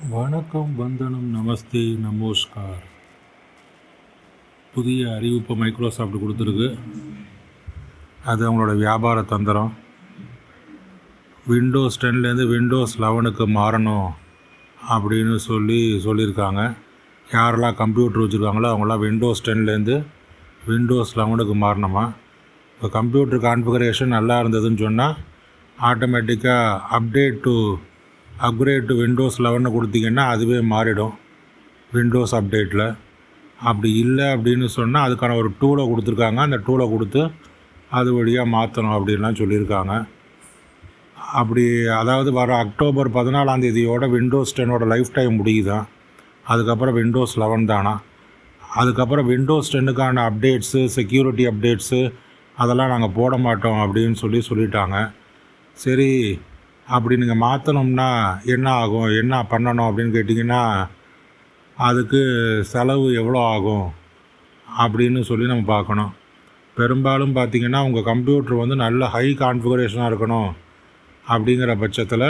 வணக்கம், வந்தனம், நமஸ்தே, நமஸ்கார். புதிய அறிவிப்பு மைக்ரோசாஃப்ட் கொடுத்துருக்கு. அது அவங்களோட வியாபார தந்திரம். விண்டோஸ் 10லேருந்து விண்டோஸ் 11க்கு மாறணும் அப்படின்னு சொல்லியிருக்காங்க. யாரெல்லாம் கம்ப்யூட்டர் வச்சுருக்காங்களோ அவங்களாம் விண்டோஸ் 10லேருந்து விண்டோஸ் 11க்கு மாறணுமா. இப்போ கம்ப்யூட்டர் கான்ஃபிகரேஷன் நல்லா இருந்ததுன்னு சொன்னால் ஆட்டோமேட்டிக்காக அப்கிரேட் டு விண்டோஸ் 11 கொடுத்தீங்கன்னா அதுவே மாறிடும் விண்டோஸ் அப்டேட்டில். அப்படி இல்லை அப்படின்னு சொன்னால் அதுக்கான ஒரு டூலை கொடுத்துருக்காங்க. அந்த டூலை கொடுத்து அது வழியாக மாற்றணும் அப்படின்லாம் சொல்லியிருக்காங்க. அதாவது வர அக்டோபர் 14 விண்டோஸ் 10ஓட லைஃப் டைம் முடியுதான். அதுக்கப்புறம் விண்டோஸ் 11 தானா. அதுக்கப்புறம் விண்டோஸ் 10க்கான அப்டேட்ஸு, செக்யூரிட்டி அப்டேட்ஸு அதெல்லாம் நாங்கள் போட மாட்டோம் அப்படின்னு சொல்லிட்டாங்க. சரி, அப்படி நீங்கள் மாற்றணும்னா என்ன ஆகும், என்ன பண்ணணும் அப்படின்னு கேட்டிங்கன்னா அதுக்கு செலவு எவ்வளோ ஆகும் அப்படின்னு நம்ம பார்க்கணும். பெரும்பாலும் பார்த்திங்கன்னா உங்கள் கம்ப்யூட்டர் நல்ல ஹை கான்ஃபிகரேஷனாக இருக்கணும் அப்படிங்கிற பட்சத்தில்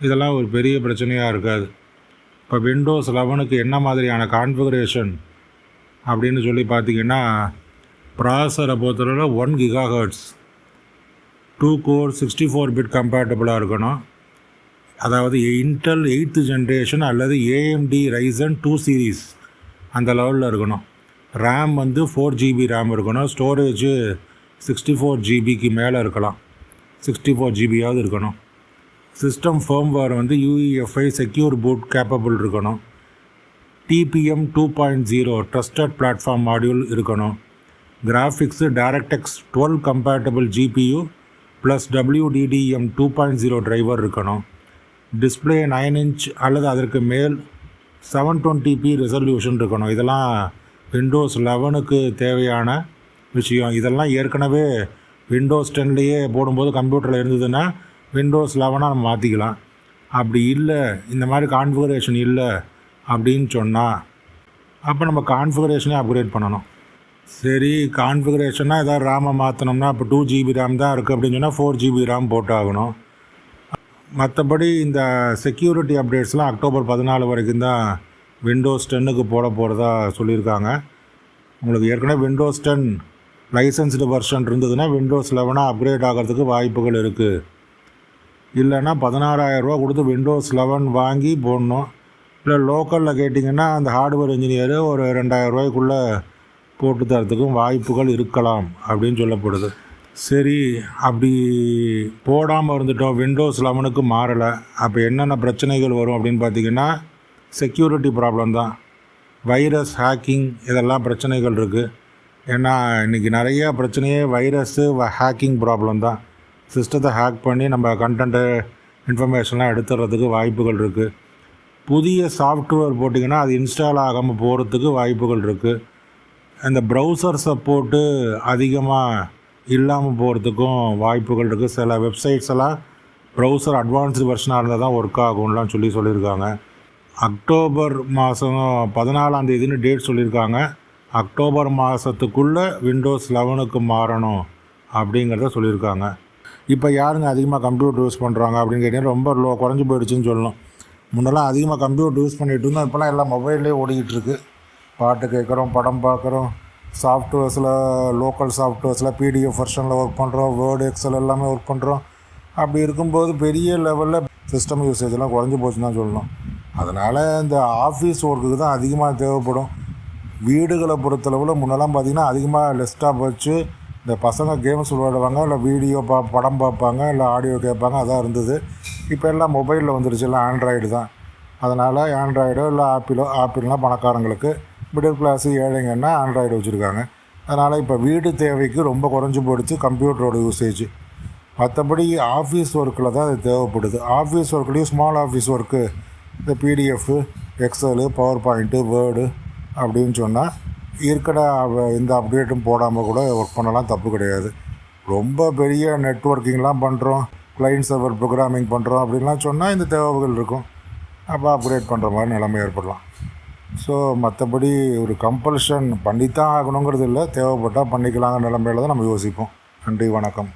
இதெல்லாம் ஒரு பெரிய பிரச்சனையாக இருக்காது. இப்போ விண்டோஸ் 11க்கு என்ன மாதிரியான கான்ஃபிகரேஷன் அப்படின்னு பார்த்திங்கன்னா ப்ராசஸரை பொறுத்தவரை 1 GHz 2 கோர் 64 பிட் கம்பேட்டபிளாக இருக்கணும். அதாவது இன்டெல் 8th ஜென்ரேஷன் அல்லது AMD Ryzen 2 சீரீஸ் அந்த லெவலில் இருக்கணும். ரேம் 4 GB ரேம் இருக்கணும். ஸ்டோரேஜு 64 GBக்கு மேலே இருக்கலாம். 64 GBயாவது இருக்கணும். System firmware UEFI secure boot capable இருக்கணும். TPM 2.0 ட்ரஸ்டட் பிளாட்ஃபார்ம் மாடியூல் இருக்கணும். Graphics DirectX 12 compatible GPU plus WDDM 2.0 driver இருக்கணும். டிஸ்பிளே 9 inch அல்லது அதற்கு மேல் 720p ரெசல்யூஷன் இருக்கணும். இதெல்லாம் விண்டோஸ் 11க்கு தேவையான விஷயம். இதெல்லாம் ஏற்கனவே விண்டோஸ் 10லேயே போடும்போது கம்ப்யூட்டரில் இருந்ததுன்னா விண்டோஸ் 11 நம்ம மாற்றிக்கலாம். அப்படி இல்லை, இந்த மாதிரி கான்ஃபிகரேஷன் இல்லை அப்படின்னு சொன்னால் அப்போ நம்ம கான்ஃபிகரேஷனே அப்கிரேட் பண்ணணும். சரி, கான்ஃபிகரேஷனாக ஏதாவது ரேமை மாற்றினோம்னா இப்போ 2 GB ரேம் தான் இருக்குது அப்படின்னு சொன்னால் 4 GB ரேம் போட்டாகணும். மற்றபடி இந்த செக்யூரிட்டி அப்டேட்ஸ்லாம் அக்டோபர் 14 வரைக்கும் தான் விண்டோஸ் 10க்கு போகிறதா சொல்லியிருக்காங்க. உங்களுக்கு ஏற்கனவே விண்டோஸ் 10 லைசன்ஸ்டு வெர்ஷன் இருந்ததுன்னா விண்டோஸ் 11 அப்கிரேட் ஆகிறதுக்கு வாய்ப்புகள் இருக்குது. இல்லைன்னா 16,000 ரூபா கொடுத்து விண்டோஸ் 11 வாங்கி போடணும். இல்லை லோக்கலில் கேட்டிங்கன்னா அந்த ஹார்ட்வேர் இன்ஜினியரு ஒரு 2,000 ரூபாய்க்குள்ளே போட்டு தரத்துக்கும் வாய்ப்புகள் இருக்கலாம் அப்படின்னு சொல்லப்படுது. சரி, அப்படி போடாமல் இருந்துட்டோம், விண்டோஸ் 11க்கு மாறலை, அப்போ என்னென்ன பிரச்சனைகள் வரும் அப்படின்னு பார்த்திங்கன்னா செக்யூரிட்டி ப்ராப்ளம் தான். வைரஸ், ஹேக்கிங் இதெல்லாம் பிரச்சனைகள் இருக்குது. ஏன்னா இன்றைக்கி நிறையா பிரச்சனையே வைரஸ்ஸு ஹேக்கிங் ப்ராப்ளம் தான். சிஸ்டத்தை ஹேக் பண்ணி நம்ம கண்டென்ட்டு இன்ஃபர்மேஷன்லாம் எடுத்துடுறதுக்கு வாய்ப்புகள் இருக்குது. புதிய சாஃப்ட்வேர் போட்டிங்கன்னா அது இன்ஸ்டால் ஆகாமல் போகிறதுக்கு வாய்ப்புகள் இருக்குது. அந்த ப்ரௌசர் சப்போர்ட்டு அதிகமாக இல்லாமல் போகிறதுக்கும் வாய்ப்புகள் இருக்குது. சில வெப்சைட்ஸ் எல்லாம் ப்ரௌசர் அட்வான்ஸ்டு வெர்ஷனாக இருந்தால் தான் ஒர்க் ஆகும்லாம் சொல்லியிருக்காங்க. அக்டோபர் மாதம் 14 டேட் சொல்லியிருக்காங்க. அக்டோபர் மாதத்துக்குள்ளே விண்டோஸ் 11க்கு மாறணும் அப்படிங்கிறத சொல்லியிருக்காங்க. இப்போ யாருங்க அதிகமாக கம்ப்யூட்டர் யூஸ் பண்ணுறாங்க அப்படின்னு கேட்டிங்கன்னா ரொம்ப குறைஞ்சி போயிடுச்சுன்னு சொல்லணும். முன்னெல்லாம் அதிகமாக கம்ப்யூட்டர் யூஸ் பண்ணிகிட்டு இருந்தோம். இப்போலாம் எல்லாம் மொபைல்லே ஓடிக்கிட்டு இருக்குது. பாட்டு கேட்குறோம், படம் பார்க்குறோம், சாஃப்ட்வேர்ஸில் லோக்கல் சாஃப்ட்வேர்ஸில் PDF வெர்ஷனில் ஒர்க் பண்ணுறோம், வேர்டு, எக்ஸல் எல்லாமே ஒர்க் பண்ணுறோம். அப்படி இருக்கும்போது பெரிய லெவலில் சிஸ்டம் யூசேஜெல்லாம் குறைஞ்சி போச்சுன்னு தான் சொல்லணும். அதனால் இந்த ஆஃபீஸ் ஒர்க்குக்கு தான் அதிகமாக தேவைப்படும். வீடுகளை பொறுத்தளவில் முன்னெல்லாம் பார்த்திங்கன்னா அதிகமாக டெஸ்க்டாப் வச்சு இந்த பசங்க கேம்ஸ் விளையாடுவாங்க, இல்லை வீடியோ படம் பார்ப்பாங்க, இல்லை ஆடியோ கேட்பாங்க, அதான் இருந்தது. இப்போ எல்லாம் மொபைலில் வந்துருச்சு, எல்லாம் ஆண்ட்ராய்டு தான். அதனால் ஆண்ட்ராய்டோ இல்லை ஆப்பிள்னால் பணக்காரங்களுக்கு, மிடில் கிளாஸு ஏழைங்கன்னா ஆண்ட்ராய்டு வச்சுருக்காங்க. அதனால் இப்போ வீடு தேவைக்கு ரொம்ப குறைஞ்சி போயிடுச்சு கம்ப்யூட்டரோட யூசேஜ். மற்றபடி ஆஃபீஸ் ஒர்க்கில் தான் அது தேவைப்படுது. ஆஃபீஸ் ஒர்க்லேயும் ஸ்மால் ஆஃபீஸ் ஒர்க்கு, இந்த PDF, Excel, power point, word அப்படின்னு சொன்னால் இருக்கிற இந்த அப்டேட்டும் போடாமல் கூட ஒர்க் பண்ணலாம், தப்பு கிடையாது. ரொம்ப பெரிய நெட்வொர்க்கிங்லாம் பண்ணுறோம், கிளைண்ட் சர்வர் ப்ரோக்ராமிங் பண்ணுறோம் அப்படின்லாம் சொன்னால் இந்த தேவைகள் இருக்கும். அப்போ அப்கிரேட் பண்ணுற மாதிரி நிலைமை ஏற்படலாம். ஸோ மற்றபடி ஒரு கம்பல்ஷன் பண்ணித்தான் ஆகணுங்கிறது இல்லை, தேவைப்பட்டால் பண்ணிக்கலாங்கிற நிலைமையில தான் நம்ம யோசிப்போம். நன்றி, வணக்கம்.